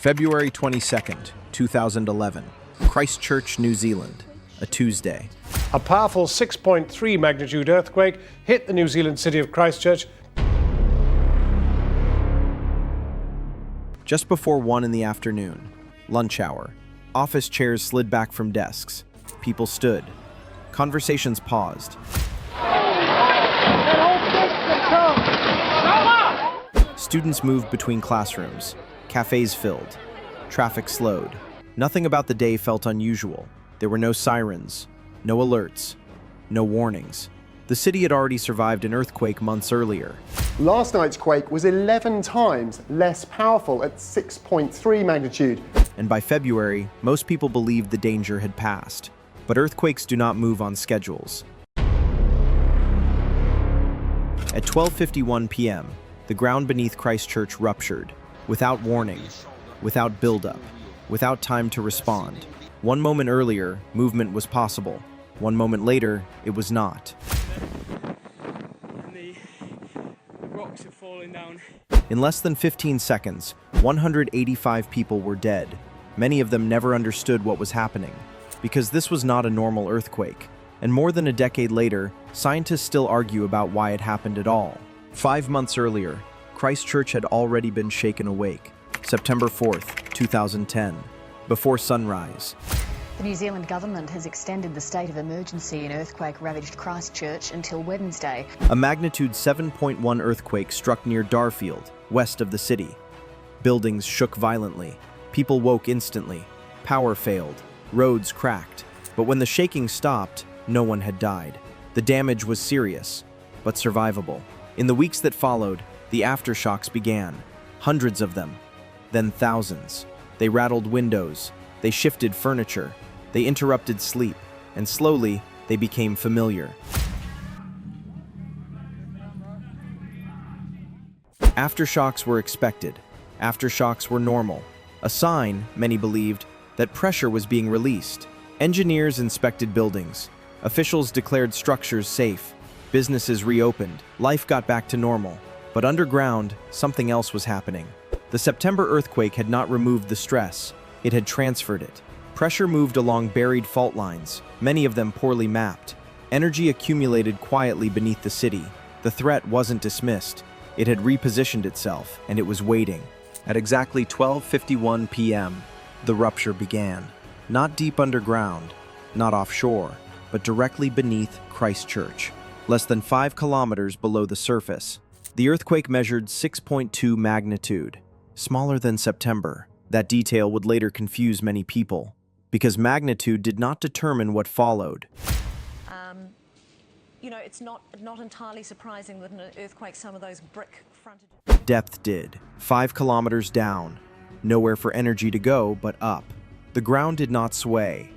February 22nd, 2011, Christchurch, New Zealand, a Tuesday. A powerful 6.3 magnitude earthquake hit the New Zealand city of Christchurch. Just before 1 in the afternoon, lunch hour, office chairs slid back from desks. People stood. Conversations paused. Students moved between classrooms. Cafes filled. Traffic slowed. Nothing about the day felt unusual. There were no sirens, no alerts, no warnings. The city had already survived an earthquake months earlier. Last night's quake was 11 times less powerful at 6.3 magnitude. And by February, most people believed the danger had passed. But earthquakes do not move on schedules. At 12:51 p.m., the ground beneath Christchurch ruptured, without warning, without buildup, without time to respond. 1 moment earlier, movement was possible. 1 moment later, it was not. And the rocks are falling down. In less than 15 seconds, 185 people were dead. Many of them never understood what was happening, because this was not a normal earthquake. And more than a decade later, scientists still argue about why it happened at all. 5 months earlier, Christchurch had already been shaken awake. September 4th, 2010, before sunrise. The New Zealand government has extended the state of emergency in earthquake-ravaged Christchurch until Wednesday. A magnitude 7.1 earthquake struck near Darfield, west of the city. Buildings shook violently. People woke instantly. Power failed. Roads cracked. But when the shaking stopped, no one had died. The damage was serious, but survivable. In the weeks that followed, the aftershocks began. Hundreds of them, then thousands. They rattled windows. They shifted furniture. They interrupted sleep, and slowly, they became familiar. Aftershocks were expected. Aftershocks were normal. A sign, many believed, that pressure was being released. Engineers inspected buildings. Officials declared structures safe. Businesses reopened. Life got back to normal. But underground, something else was happening. The September earthquake had not removed the stress. It had transferred it. Pressure moved along buried fault lines, many of them poorly mapped. Energy accumulated quietly beneath the city. The threat wasn't dismissed. It had repositioned itself, and it was waiting. At exactly 12:51 p.m., the rupture began. Not deep underground, not offshore, but directly beneath Christchurch, less than 5 kilometers below the surface. The earthquake measured 6.2 magnitude, smaller than September. That detail would later confuse many people, because magnitude did not determine what followed. It's not entirely surprising that in an earthquake some of those brick-fronted... Depth did. 5 kilometers down. Nowhere for energy to go but up. The ground did not sway.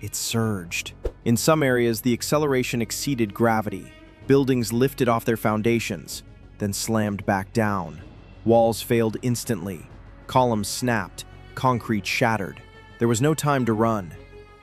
It surged. In some areas, the acceleration exceeded gravity. Buildings lifted off their foundations, then slammed back down. Walls failed instantly. Columns snapped. Concrete shattered. There was no time to run.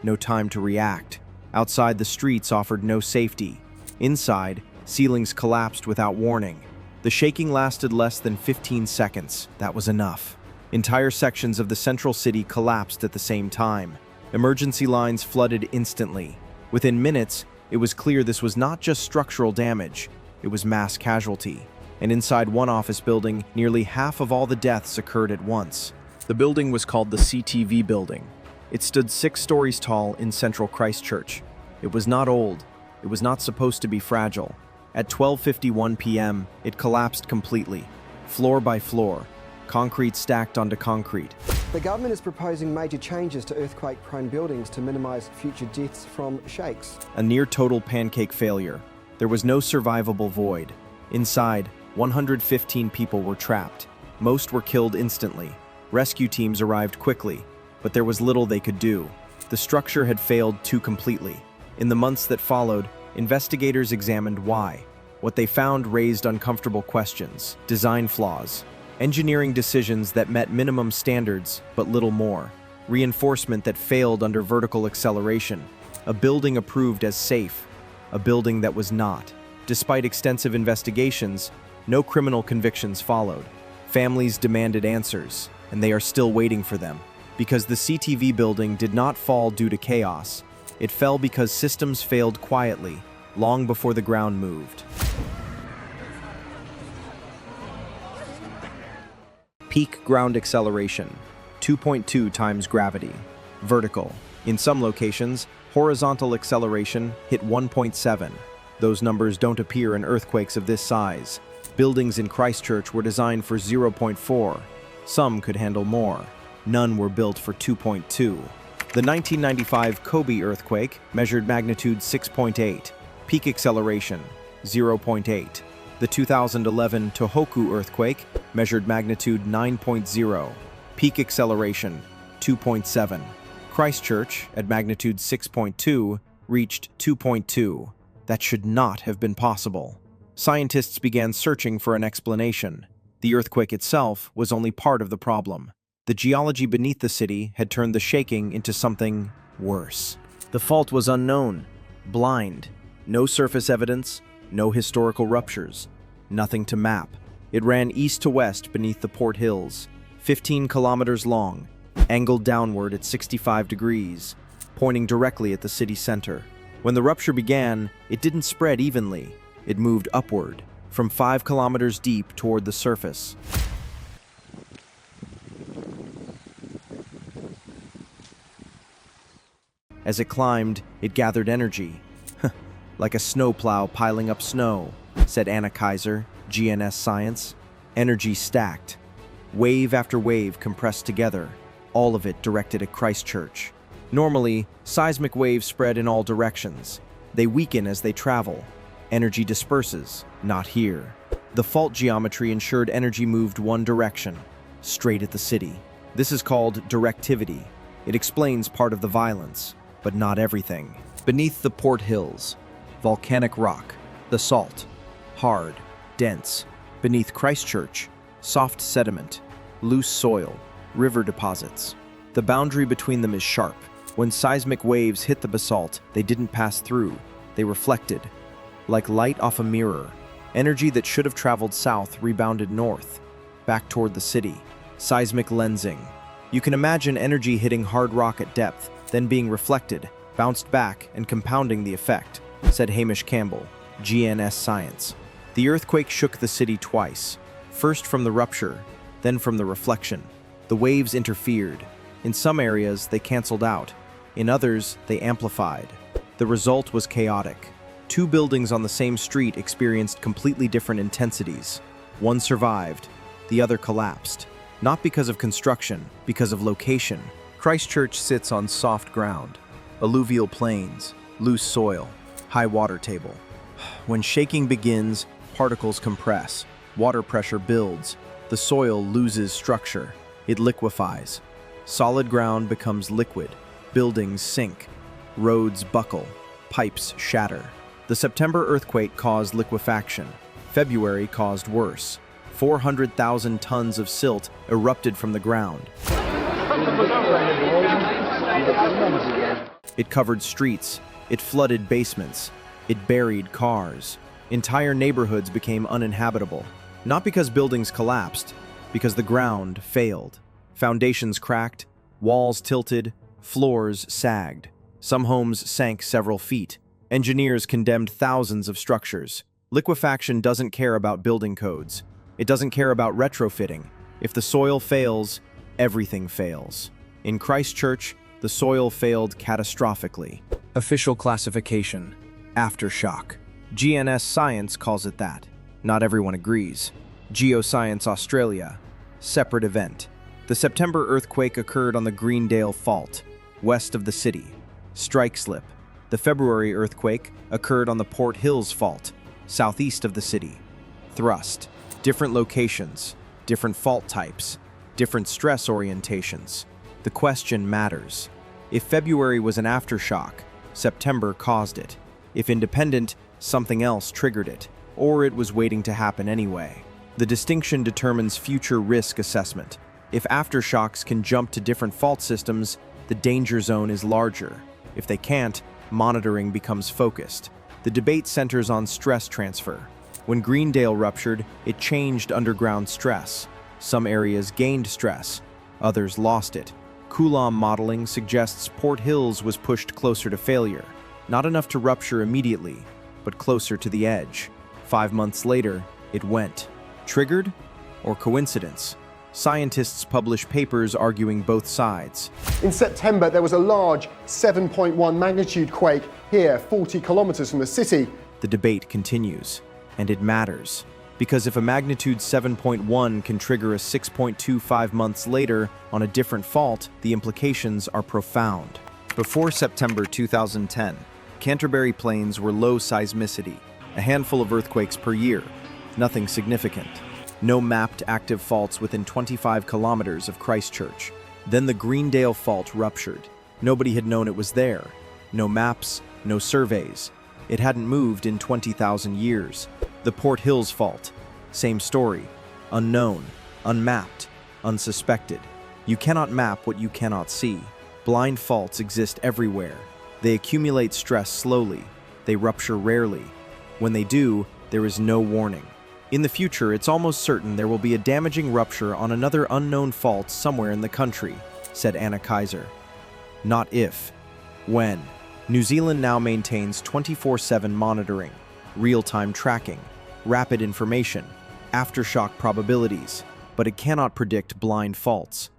No time to react. Outside, the streets offered no safety. Inside, ceilings collapsed without warning. The shaking lasted less than 15 seconds. That was enough. Entire sections of the central city collapsed at the same time. Emergency lines flooded instantly. Within minutes, it was clear this was not just structural damage, it was mass casualty. And inside one office building, nearly half of all the deaths occurred at once. The building was called the CTV building. It stood 6 stories tall in central Christchurch. It was not old. It was not supposed to be fragile. At 12:51 p.m., it collapsed completely, floor by floor, concrete stacked onto concrete. The government is proposing major changes to earthquake-prone buildings to minimize future deaths from shakes. A near-total pancake failure. There was no survivable void. Inside, 115 people were trapped. Most were killed instantly. Rescue teams arrived quickly, but there was little they could do. The structure had failed too completely. In the months that followed, investigators examined why. What they found raised uncomfortable questions, design flaws, engineering decisions that met minimum standards, but little more, reinforcement that failed under vertical acceleration, a building approved as safe, a building that was not. Despite extensive investigations, no criminal convictions followed. Families demanded answers. and they are still waiting for them. Because the CTV building did not fall due to chaos. It fell because systems failed quietly, long before the ground moved. Peak ground acceleration, 2.2 times gravity. Vertical. In some locations, horizontal acceleration hit 1.7. Those numbers don't appear in earthquakes of this size. Buildings in Christchurch were designed for 0.4. Some could handle more. None were built for 2.2. The 1995 Kobe earthquake measured magnitude 6.8. Peak acceleration, 0.8. The 2011 Tohoku earthquake measured magnitude 9.0. Peak acceleration, 2.7. Christchurch, at magnitude 6.2, reached 2.2. That should not have been possible. Scientists began searching for an explanation. The earthquake itself was only part of the problem. The geology beneath the city had turned the shaking into something worse. The fault was unknown, blind, no surface evidence, no historical ruptures, nothing to map. It ran east to west beneath the Port Hills, 15 kilometers long, angled downward at 65 degrees, pointing directly at the city center. When the rupture began, it didn't spread evenly. It moved upward, from 5 kilometers deep toward the surface. As it climbed, it gathered energy. Like a snowplow piling up snow, said Anna Kaiser, GNS Science. Energy stacked. Wave after wave compressed together, all of it directed at Christchurch. Normally, seismic waves spread in all directions. They weaken as they travel. Energy disperses, not here. The fault geometry ensured energy moved one direction, straight at the city. This is called directivity. It explains part of the violence, but not everything. Beneath the Port Hills, volcanic rock, the salt, hard, dense. Beneath Christchurch, soft sediment, loose soil, river deposits. The boundary between them is sharp. When seismic waves hit the basalt, they didn't pass through. They reflected. Like light off a mirror, energy that should have traveled south rebounded north, back toward the city. Seismic lensing. You can imagine energy hitting hard rock at depth, then being reflected, bounced back, and compounding the effect, said Hamish Campbell, GNS Science. The earthquake shook the city twice, first from the rupture, then from the reflection. The waves interfered. In some areas, they canceled out. In others, they amplified. The result was chaotic. 2 buildings on the same street experienced completely different intensities. One survived, the other collapsed. Not because of construction, because of location. Christchurch sits on soft ground, alluvial plains, loose soil, high water table. When shaking begins, particles compress, water pressure builds, the soil loses structure, it liquefies. Solid ground becomes liquid, buildings sink, roads buckle, pipes shatter. The September earthquake caused liquefaction. February caused worse. 400,000 tons of silt erupted from the ground. It covered streets, it flooded basements, it buried cars. Entire neighborhoods became uninhabitable. Not because buildings collapsed, because the ground failed. Foundations cracked, walls tilted, floors sagged. Some homes sank several feet. Engineers condemned thousands of structures. Liquefaction doesn't care about building codes. It doesn't care about retrofitting. If the soil fails, everything fails. In Christchurch, the soil failed catastrophically. Official classification: aftershock. GNS Science calls it that. Not everyone agrees. Geoscience Australia: separate event. The September earthquake occurred on the Greendale Fault, west of the city. Strike slip. The February earthquake occurred on the Port Hills Fault, southeast of the city. Thrust. Different locations, different fault types, different stress orientations. The question matters. If February was an aftershock, September caused it. If independent, something else triggered it, or it was waiting to happen anyway. The distinction determines future risk assessment. If aftershocks can jump to different fault systems, the danger zone is larger. If they can't, monitoring becomes focused. The debate centers on stress transfer. When Greendale ruptured, it changed underground stress. Some areas gained stress, Others lost it. Coulomb modeling suggests Port Hills was pushed closer to failure. Not enough to rupture immediately, but closer to the edge. 5 months later, it went. Triggered? Or coincidence? Scientists publish papers arguing both sides. In September, there was a large 7.1 magnitude quake here, 40 kilometers from the city. The debate continues, and it matters. Because if a magnitude 7.1 can trigger a 6.25 months later on a different fault, the implications are profound. Before September 2010, Canterbury Plains were low seismicity, a handful of earthquakes per year, nothing significant. No mapped active faults within 25 kilometers of Christchurch. Then the Greendale Fault ruptured. Nobody had known it was there. No maps, no surveys. It hadn't moved in 20,000 years. The Port Hills Fault. Same story. Unknown, unmapped, unsuspected. You cannot map what you cannot see. Blind faults exist everywhere. They accumulate stress slowly. They rupture rarely. When they do, there is no warning. In the future, it's almost certain there will be a damaging rupture on another unknown fault somewhere in the country, said Anna Kaiser. Not if. When. New Zealand now maintains 24/7 monitoring, real-time tracking, rapid information, aftershock probabilities, but it cannot predict blind faults.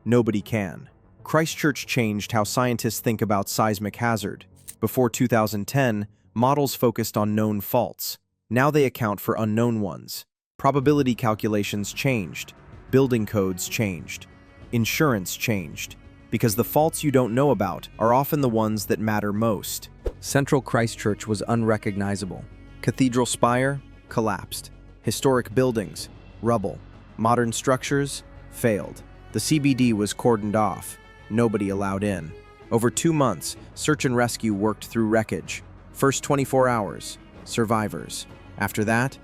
Nobody can. Christchurch changed how scientists think about seismic hazard. Before 2010, models focused on known faults. Now they account for unknown ones. Probability calculations changed. Building codes changed. Insurance changed. Because the faults you don't know about are often the ones that matter most. Central Christchurch was unrecognizable. Cathedral spire collapsed. Historic buildings, rubble. Modern structures failed. The CBD was cordoned off. Nobody allowed in. Over 2 months, search and rescue worked through wreckage. First 24 hours, survivors. After that,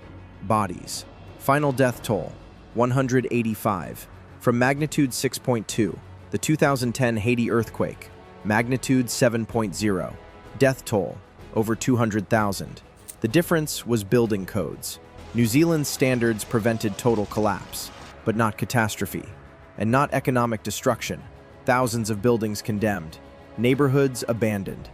bodies. Final death toll, 185. From magnitude 6.2, the 2010 Haiti earthquake, magnitude 7.0. Death toll, over 200,000. The difference was building codes. New Zealand's standards prevented total collapse, but not catastrophe. And not economic destruction. Thousands of buildings condemned. Neighborhoods abandoned.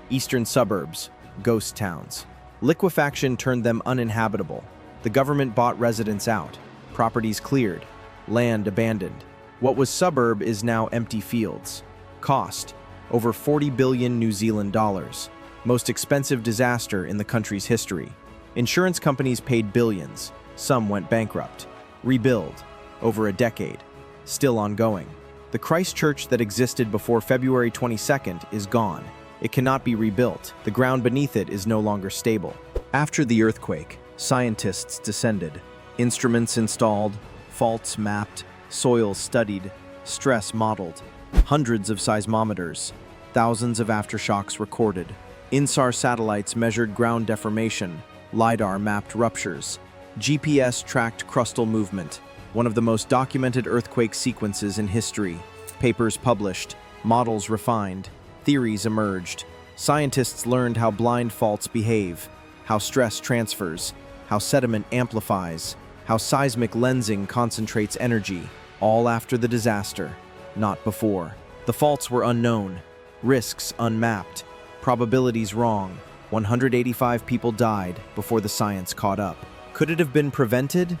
Eastern suburbs, ghost towns. Liquefaction turned them uninhabitable. The government bought residents out. Properties cleared. Land abandoned. What was suburb is now empty fields. Cost, over 40 billion New Zealand dollars. Most expensive disaster in the country's history. Insurance companies paid billions. Some went bankrupt. Rebuild, over a decade. Still ongoing. The Christchurch that existed before February 22nd is gone. It cannot be rebuilt. The ground beneath it is no longer stable. After the earthquake, scientists descended. Instruments installed, faults mapped, soil studied, stress modeled. Hundreds of seismometers, thousands of aftershocks recorded. INSAR satellites measured ground deformation. LiDAR mapped ruptures. GPS tracked crustal movement. One of the most documented earthquake sequences in history. Papers published, models refined, theories emerged. Scientists learned how blind faults behave, how stress transfers, how sediment amplifies, how seismic lensing concentrates energy, all after the disaster, not before. The faults were unknown, risks unmapped, probabilities wrong. 185 people died before the science caught up. Could it have been prevented?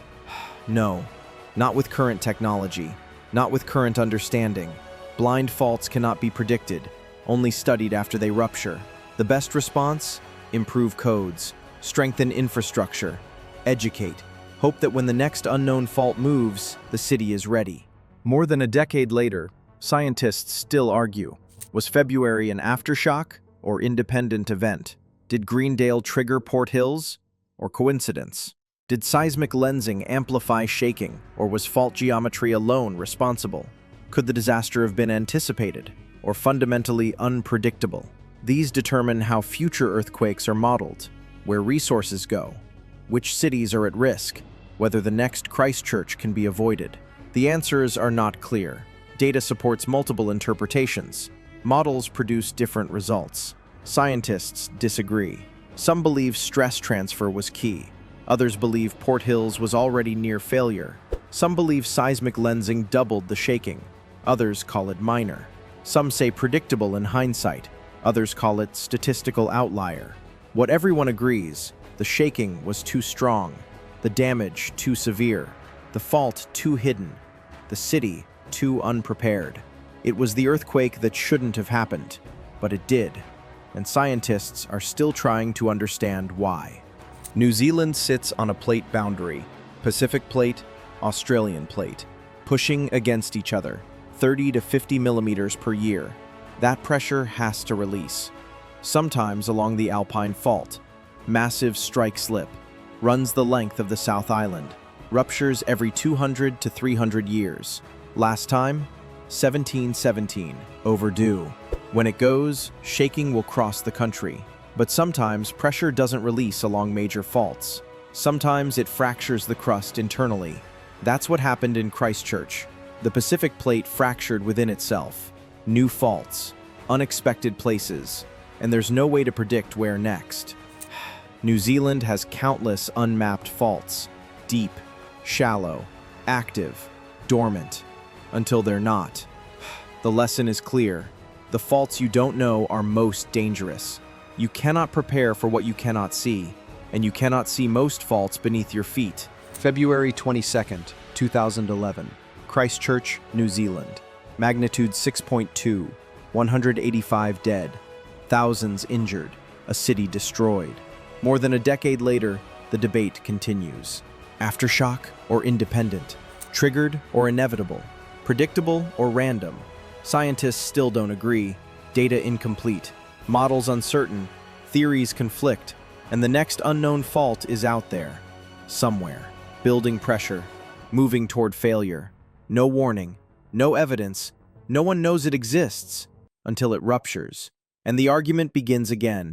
No. Not with current technology, not with current understanding. Blind faults cannot be predicted, only studied after they rupture. The best response? Improve codes, strengthen infrastructure, educate, hope that when the next unknown fault moves, the city is ready. More than a decade later, scientists still argue. Was February an aftershock or independent event? Did Greendale trigger Port Hills or coincidence? Did seismic lensing amplify shaking, or was fault geometry alone responsible? Could the disaster have been anticipated, or fundamentally unpredictable? These determine how future earthquakes are modeled, where resources go, which cities are at risk, whether the next Christchurch can be avoided. The answers are not clear. Data supports multiple interpretations. Models produce different results. Scientists disagree. Some believe stress transfer was key. Others believe Port Hills was already near failure. Some believe seismic lensing doubled the shaking. Others call it minor. Some say predictable in hindsight. Others call it statistical outlier. What everyone agrees, the shaking was too strong, the damage too severe, the fault too hidden, the city too unprepared. It was the earthquake that shouldn't have happened, but it did, and scientists are still trying to understand why. New Zealand sits on a plate boundary, Pacific Plate, Australian Plate, pushing against each other, 30 to 50 millimeters per year. That pressure has to release. Sometimes along the Alpine Fault, massive strike slip runs the length of the South Island, ruptures every 200 to 300 years. Last time, 1717, overdue. When it goes, shaking will cross the country. But sometimes pressure doesn't release along major faults. Sometimes it fractures the crust internally. That's what happened in Christchurch. The Pacific Plate fractured within itself. New faults, unexpected places, and there's no way to predict where next. New Zealand has countless unmapped faults, deep, shallow, active, dormant, until they're not. The lesson is clear. The faults you don't know are most dangerous. You cannot prepare for what you cannot see, and you cannot see most faults beneath your feet. February 22nd, 2011, Christchurch, New Zealand. Magnitude 6.2, 185 dead, thousands injured, a city destroyed. More than a decade later, the debate continues. Aftershock or independent? Triggered or inevitable? Predictable or random? Scientists still don't agree. Data incomplete. Models uncertain. Theories conflict. And the next unknown fault is out there. Somewhere. Building pressure. Moving toward failure. No warning. No evidence. No one knows it exists. Until it ruptures. And the argument begins again.